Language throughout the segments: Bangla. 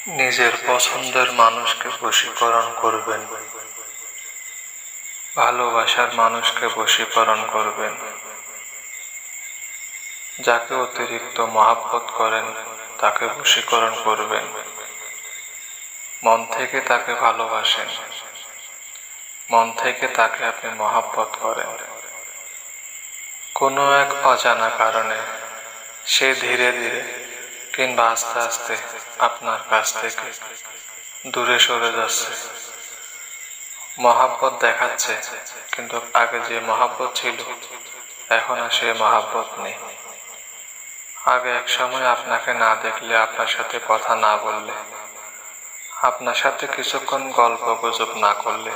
নিজের পছন্দের মানুষকে বশীকরণ করবেন, ভালোবাসার মানুষকে বশীকরণ করবেন। যাকে অতিরিক্ত মহাব্বত করেন তাকে বশীকরণ করবেন। মন থেকে তাকে ভালোবাসেন, মন থেকে তাকে আপনি মহাব্বত করেন। কোনো এক অজানা কারণে সে ধীরে ধীরে কিংবা আস্তে আস্তে আপনার কাছ থেকে দূরে সরে যাচ্ছে। মহাব্বত দেখাচ্ছে, কিন্তু আগে যে মহাব্বত ছিল এখন আর সে মহাব্বত নেই। আগে এক সময় আপনাকে না দেখলে, আপনার সাথে কথা না বললে, আপনার সাথে কিছুক্ষণ গল্প গুজব না করলে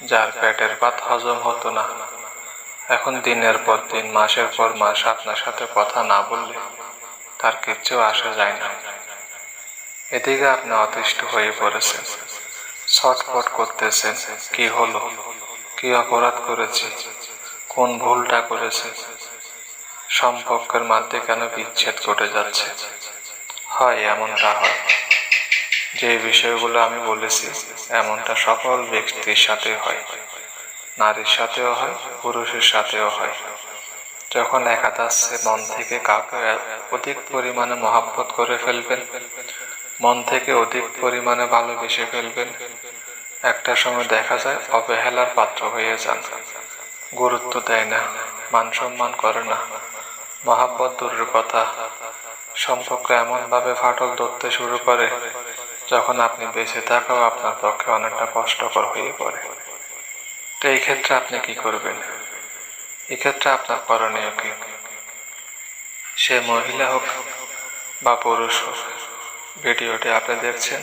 যার পেটের ভাত হজম হতো না, এখন দিনের পর দিন, মাসের পর মাস আপনার সাথে কথা না বললে তার কিচ্ছু আসা যায় না। এদিকে আপনি অতিষ্ঠ হয়ে পড়েছেন, ছটফট করতেছেন, কি হলো, কি অপরাধ করেছি, কোন ভুলটা করেছে, সম্পর্কের মধ্যে কেন বিচ্ছেদ ঘটে যাচ্ছে। হয়, এমনটা হয়। যে বিষয়গুলো আমি বলেছি এমনটা সকল ব্যক্তির সাথে হয়, নারীর সাথেও হয়, পুরুষের সাথেও হয়। যখন একাদাচ্ছে মন থেকে কাউকে অধিক পরিমাণে মহাব্বত করে ফেলবেন, মন থেকে অধিক পরিমাণে ভালোবেসে ফেলবেন, একটা সময় দেখা যায় অবহেলার পাত্র হয়ে যান। গুরুত্ব দেয় না, মান সম্মান করে না, মহাব্বত দূরের কথা, সম্পর্ক এমনভাবে ফাটল ধরতে শুরু করে যখন আপনি বেঁচে থাকাও আপনার পক্ষে অনেকটা কষ্টকর হয়ে পড়ে। তো এই ক্ষেত্রে আপনি কি করবেন? এক্ষেত্রে আপনার করণীয় কি? সে মহিলা হোক বা পুরুষ হোক, ভিডিওটি আপনি দেখছেন,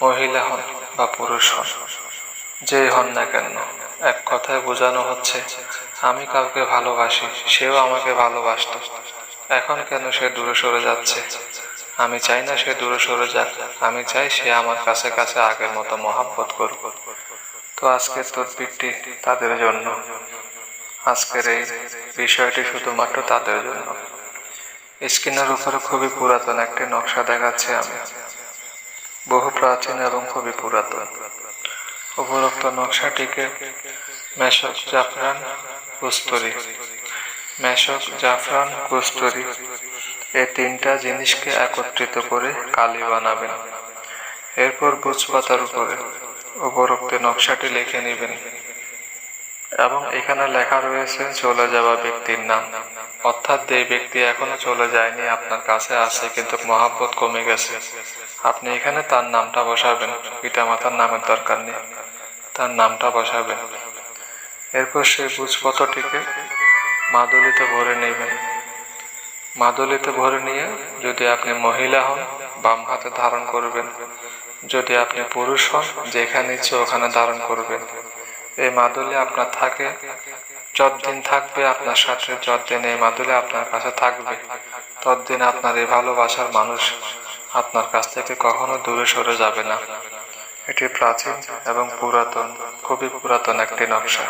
মহিলা হন বা পুরুষ হন, যেই হন না কেন, এক কথায় বোঝানো হচ্ছে আমি কাউকে ভালোবাসি, সেও আমাকে ভালোবাসত, এখন কেন সে দূরে সরে যাচ্ছে। আমি চাই না সে দূরে সরে যাক, আমি চাই সে আমার কাছে কাছে আগের মতো মহাব্বত করুক। তো আজকের তদবিরটি তাদের জন্য, আজকের এই বিষয়টি শুধুমাত্র তাদের জন্য। স্ক্রিনের উপরে খুবই পুরাতন একটি নকশা দেখাচ্ছে আমি, বহু প্রাচীন এবং খুবই পুরাতন। উপরোক্ত নকশাটিকে মেশক, জাফরান, কস্তুরী, মেশক, জাফরান, কস্তুরী এই তিনটা জিনিসকে একত্রিত করে কালি বানাবেন। এরপর ভোজপাতার উপরে উপরোক্ত নকশাটি লিখে নেবেন এবং এখানে লেখা রয়েছে চলে যাওয়া ব্যক্তির নাম, অর্থাৎ যে ব্যক্তি এখনো চলে যায়নি, আপনার কাছে আছে কিন্তু মহাব্বত কমে গেছে, আপনি এখানে তার নামটা বসাবেন। পিতামাতার নামের দরকার নেই, তার নামটা বসাবেন। এরপর সেই ভোজপত্রটিকে মাদুলিতে ভরে নেবেন। মাদুলিতে ভরে নিয়ে যদি আপনি মহিলা হন বাম হাতে ধারণ করবেন, যদি আপনি পুরুষ হন যেখানে ইচ্ছে ওখানে ধারণ করবেন। এই মাদুলি আপনার থাকে, যতদিন থাকবে আপনার সাথে, যতদিন এই মাদুলি আপনার কাছে থাকবে, ততদিন আপনার এই ভালোবাসার মানুষ আপনার কাছ থেকে কখনো দূরে সরে যাবে না। এটি প্রাচীন এবং পুরাতন, খুবই পুরাতন একটি নকশা।